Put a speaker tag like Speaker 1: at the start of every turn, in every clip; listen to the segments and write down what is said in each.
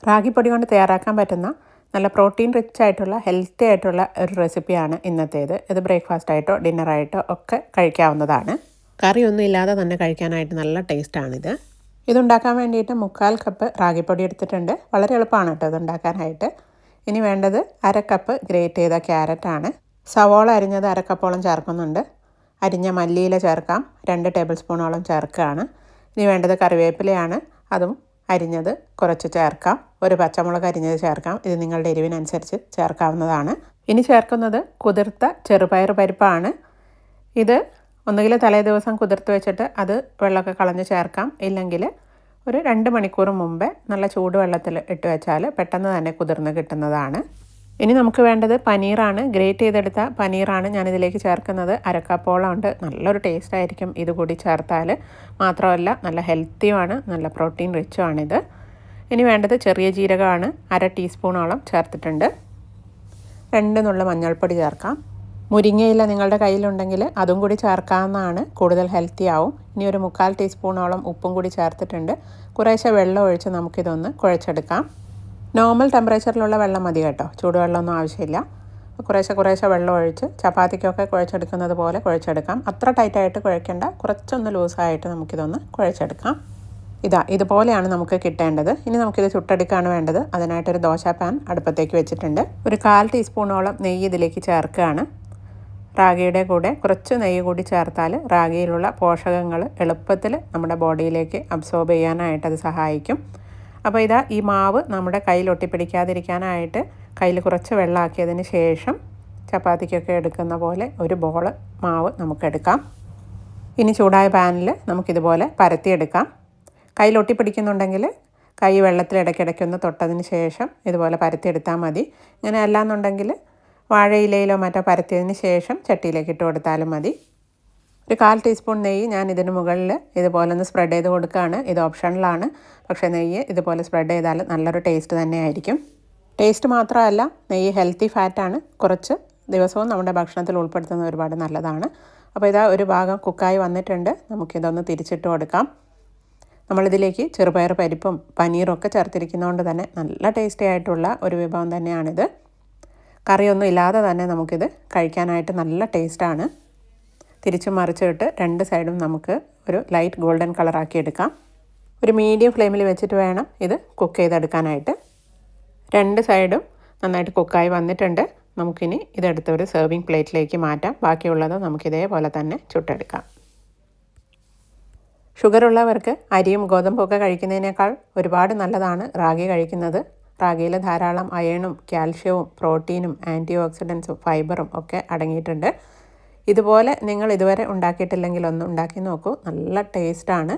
Speaker 1: റാഗിപ്പൊടി കൊണ്ട് തയ്യാറാക്കാൻ പറ്റുന്ന നല്ല പ്രോട്ടീൻ റിച്ച് ആയിട്ടുള്ള ഹെൽത്തി ആയിട്ടുള്ള ഒരു റെസിപ്പിയാണ് ഇന്നത്തേത്. ഇത് ബ്രേക്ക്ഫാസ്റ്റായിട്ടോ ഡിന്നറായിട്ടോ ഒക്കെ കഴിക്കാവുന്നതാണ്. കറിയൊന്നും ഇല്ലാതെ തന്നെ കഴിക്കാനായിട്ട് നല്ല ടേസ്റ്റാണിത്. ഇതുണ്ടാക്കാൻ വേണ്ടിയിട്ട് 3/4 കപ്പ് റാഗിപ്പൊടി എടുത്തിട്ടുണ്ട്. വളരെ എളുപ്പമാണ് കേട്ടോ ഇതുണ്ടാക്കാനായിട്ട്. ഇനി വേണ്ടത് 1/2 കപ്പ് ഗ്രേറ്റ് ചെയ്ത ക്യാരറ്റാണ്. സവോള അരിഞ്ഞത് 1/2 കപ്പോളം ചേർക്കുന്നുണ്ട്. അരിഞ്ഞ മല്ലിയില ചേർക്കാം, 2 ടേബിൾ സ്പൂണോളം ചേർക്കുകയാണ്. ഇനി വേണ്ടത് കറിവേപ്പിലയാണ്, അതും അരിഞ്ഞത് കുറച്ച് ചേർക്കാം. ഒരു പച്ചമുളക് അരിഞ്ഞത് ചേർക്കാം. ഇത് നിങ്ങളുടെ എരിവിനനുസരിച്ച് ചേർക്കാവുന്നതാണ്. ഇനി ചേർക്കുന്നത് കുതിർത്ത ചെറുപയർ പരിപ്പാണ്. ഇത് ഒന്നുകിൽ തലേ ദിവസം കുതിർത്ത് വെച്ചിട്ട് അത് വെള്ളമൊക്കെ കളഞ്ഞ് ചേർക്കാം. ഇല്ലെങ്കിൽ ഒരു 2 മണിക്കൂർ മുമ്പേ നല്ല ചൂടുവെള്ളത്തിൽ ഇട്ട് വെച്ചാൽ പെട്ടെന്ന് തന്നെ കുതിർന്ന് കിട്ടുന്നതാണ്. ഇനി നമുക്ക് വേണ്ടത് പനീറാണ്. ഗ്രേറ്റ് ചെയ്തെടുത്ത പനീറാണ് ഞാനിതിലേക്ക് ചേർക്കുന്നത്. 1/2 കപ്പോളം ഉണ്ട്. നല്ലൊരു ടേസ്റ്റ് ആയിരിക്കും ഇത് കൂടി ചേർത്താൽ. മാത്രമല്ല നല്ല ഹെൽത്തിയുമാണ്, നല്ല പ്രോട്ടീൻ റിച്ചുമാണിത്. ഇനി വേണ്ടത് ചെറിയ ജീരകമാണ്. 1/2 ടീസ്പൂണോളം ചേർത്തിട്ടുണ്ട്. 2 നുള്ള മഞ്ഞൾപ്പൊടി ചേർക്കാം. മുരിങ്ങയില നിങ്ങളുടെ കയ്യിലുണ്ടെങ്കിൽ അതും കൂടി ചേർക്കാവുന്നതാണ്, കൂടുതൽ ഹെൽത്തി ആവും. ഇനി ഒരു 3/4 ടീസ്പൂണോളം ഉപ്പും കൂടി ചേർത്തിട്ടുണ്ട്. കുറേശ്ശെ വെള്ളം ഒഴിച്ച് നമുക്കിതൊന്ന് കുഴച്ചെടുക്കാം. നോർമൽ ടെമ്പറേച്ചറിലുള്ള വെള്ളം മതി കേട്ടോ, ചൂടുവെള്ളമൊന്നും ആവശ്യമില്ല. കുറേശ്ശെ വെള്ളം ഒഴിച്ച് ചപ്പാത്തിക്കൊക്കെ കുഴച്ചെടുക്കുന്നത് പോലെ കുഴച്ചെടുക്കാം. അത്ര ടൈറ്റായിട്ട് കുഴയ്ക്കേണ്ട, കുറച്ചൊന്ന് ലൂസായിട്ട് നമുക്കിതൊന്ന് കുഴച്ചെടുക്കാം. ഇതുപോലെയാണ് നമുക്ക് കിട്ടേണ്ടത്. ഇനി നമുക്കിത് ചുട്ടെടുക്കുകയാണ് വേണ്ടത്. അതിനായിട്ടൊരു ദോശ പാൻ അടുപ്പത്തേക്ക് വെച്ചിട്ടുണ്ട്. ഒരു 1/4 ടീസ്പൂണോളം നെയ്യ് ഇതിലേക്ക് ചേർക്കുകയാണ്. റാഗിയുടെ കൂടെ കുറച്ച് നെയ്യ് കൂടി ചേർത്താൽ റാഗിയിലുള്ള പോഷകങ്ങൾ എളുപ്പത്തിൽ നമ്മുടെ ബോഡിയിലേക്ക് അബ്സോർബ് ചെയ്യാനായിട്ട് അത് സഹായിക്കും. അപ്പോൾ ഈ മാവ് നമ്മുടെ കയ്യിൽ ഒട്ടിപ്പിടിക്കാതിരിക്കാനായിട്ട് കയ്യിൽ കുറച്ച് വെള്ളമാക്കിയതിന് ശേഷം ചപ്പാത്തിക്കൊക്കെ എടുക്കുന്ന പോലെ ഒരു ബോൾ മാവ് നമുക്കെടുക്കാം. ഇനി ചൂടായ പാനിൽ നമുക്കിതുപോലെ പരത്തിയെടുക്കാം. കയ്യിൽ ഒട്ടിപ്പിടിക്കുന്നുണ്ടെങ്കിൽ കൈ വെള്ളത്തിൽ ഇടയ്ക്കിടയ്ക്കൊന്ന് തൊട്ടതിന് ശേഷം ഇതുപോലെ പരത്തിയെടുത്താൽ മതി. ഇങ്ങനെ അല്ലാന്നുണ്ടെങ്കിൽ വാഴയിലയിലോ മറ്റോ പരത്തിയതിന് ശേഷം ചട്ടിയിലേക്ക് ഇട്ട് കൊടുത്താലും മതി. ഒരു 1/4 ടീസ്പൂൺ നെയ്യ് ഞാൻ ഇതിന് മുകളിൽ ഇതുപോലെ ഒന്ന് സ്പ്രെഡ് ചെയ്ത് കൊടുക്കുകയാണ്. ഇത് ഓപ്ഷണലാണ്, പക്ഷേ നെയ്യ് ഇതുപോലെ സ്പ്രെഡ് ചെയ്താൽ നല്ലൊരു ടേസ്റ്റ് തന്നെയായിരിക്കും. ടേസ്റ്റ് മാത്രമല്ല, നെയ്യ് ഹെൽത്തി ഫാറ്റാണ്. കുറച്ച് ദിവസവും നമ്മുടെ ഭക്ഷണത്തിൽ ഉൾപ്പെടുത്തുന്നത് ഒരുപാട് നല്ലതാണ്. അപ്പോൾ ഒരു ഭാഗം കുക്കായി വന്നിട്ടുണ്ട്. നമുക്കിതൊന്ന് തിരിച്ചിട്ട് കൊടുക്കാം. നമ്മളിതിലേക്ക് ചെറുപയർ പരിപ്പും പനീറും ഒക്കെ ചേർത്തിരിക്കുന്നതുകൊണ്ട് തന്നെ നല്ല ടേസ്റ്റി ആയിട്ടുള്ള ഒരു വിഭവം തന്നെയാണിത്. കറിയൊന്നും ഇല്ലാതെ തന്നെ നമുക്കിത് കഴിക്കാനായിട്ട് നല്ല ടേസ്റ്റാണ്. തിരിച്ചും മറിച്ചിട്ട് 2 സൈഡും നമുക്ക് ഒരു ലൈറ്റ് ഗോൾഡൻ കളറാക്കി എടുക്കാം. ഒരു മീഡിയം ഫ്ലെയിമിൽ വെച്ചിട്ട് വേണം ഇത് കുക്ക് ചെയ്തെടുക്കാനായിട്ട്. 2 സൈഡും നന്നായിട്ട് കുക്കായി വന്നിട്ടുണ്ട്. നമുക്കിനി ഇതെടുത്ത് ഒരു സെർവിങ് പ്ലേറ്റിലേക്ക് മാറ്റാം. ബാക്കിയുള്ളത് നമുക്കിതേപോലെ തന്നെ ചുട്ടെടുക്കാം. ഷുഗറുള്ളവർക്ക് അരിയും ഗോതമ്പും ഒക്കെ കഴിക്കുന്നതിനേക്കാൾ ഒരുപാട് നല്ലതാണ് റാഗി കഴിക്കുന്നത്. റാഗിയിൽ ധാരാളം അയണും കാൽഷ്യവും പ്രോട്ടീനും ആൻറ്റി ഓക്സിഡൻസും ഫൈബറും ഒക്കെ അടങ്ങിയിട്ടുണ്ട്. ഇതുപോലെ നിങ്ങൾ ഇതുവരെ ഉണ്ടാക്കിയിട്ടില്ലെങ്കിൽ ഒന്ന് ഉണ്ടാക്കി നോക്കൂ, നല്ല ടേസ്റ്റാണ്.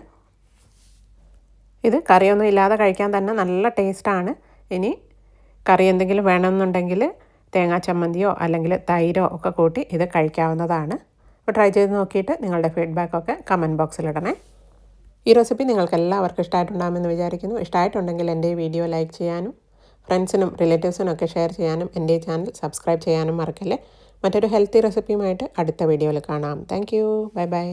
Speaker 1: ഇത് കറിയൊന്നും ഇല്ലാതെ കഴിക്കാൻ തന്നെ നല്ല ടേസ്റ്റാണ്. ഇനി കറി എന്തെങ്കിലും വേണമെന്നുണ്ടെങ്കിൽ തേങ്ങാ ചമ്മന്തിയോ അല്ലെങ്കിൽ തൈരോ ഒക്കെ കൂട്ടി ഇത് കഴിക്കാവുന്നതാണ്. അപ്പോൾ ട്രൈ ചെയ്ത് നോക്കിയിട്ട് നിങ്ങളുടെ ഫീഡ്ബാക്കൊക്കെ കമൻറ്റ് ബോക്സിലിടണേ. ഈ റെസിപ്പി നിങ്ങൾക്ക് എല്ലാവർക്കും ഇഷ്ടമായിട്ടുണ്ടാകുമെന്ന് വിചാരിക്കുന്നു. ഇഷ്ടമായിട്ടുണ്ടെങ്കിൽ എൻ്റെ ഈ വീഡിയോ ലൈക്ക് ചെയ്യാനും ഫ്രണ്ട്സിനും റിലേറ്റീവ്സിനും ഒക്കെ ഷെയർ ചെയ്യാനും എൻ്റെ ചാനൽ സബ്സ്ക്രൈബ് ചെയ്യാനും മറക്കല്ലേ. മറ്റൊരു ഹെൽത്തി റെസിപ്പിയുമായിട്ട് അടുത്ത വീഡിയോയിൽ കാണാം. Thank you. Bye bye.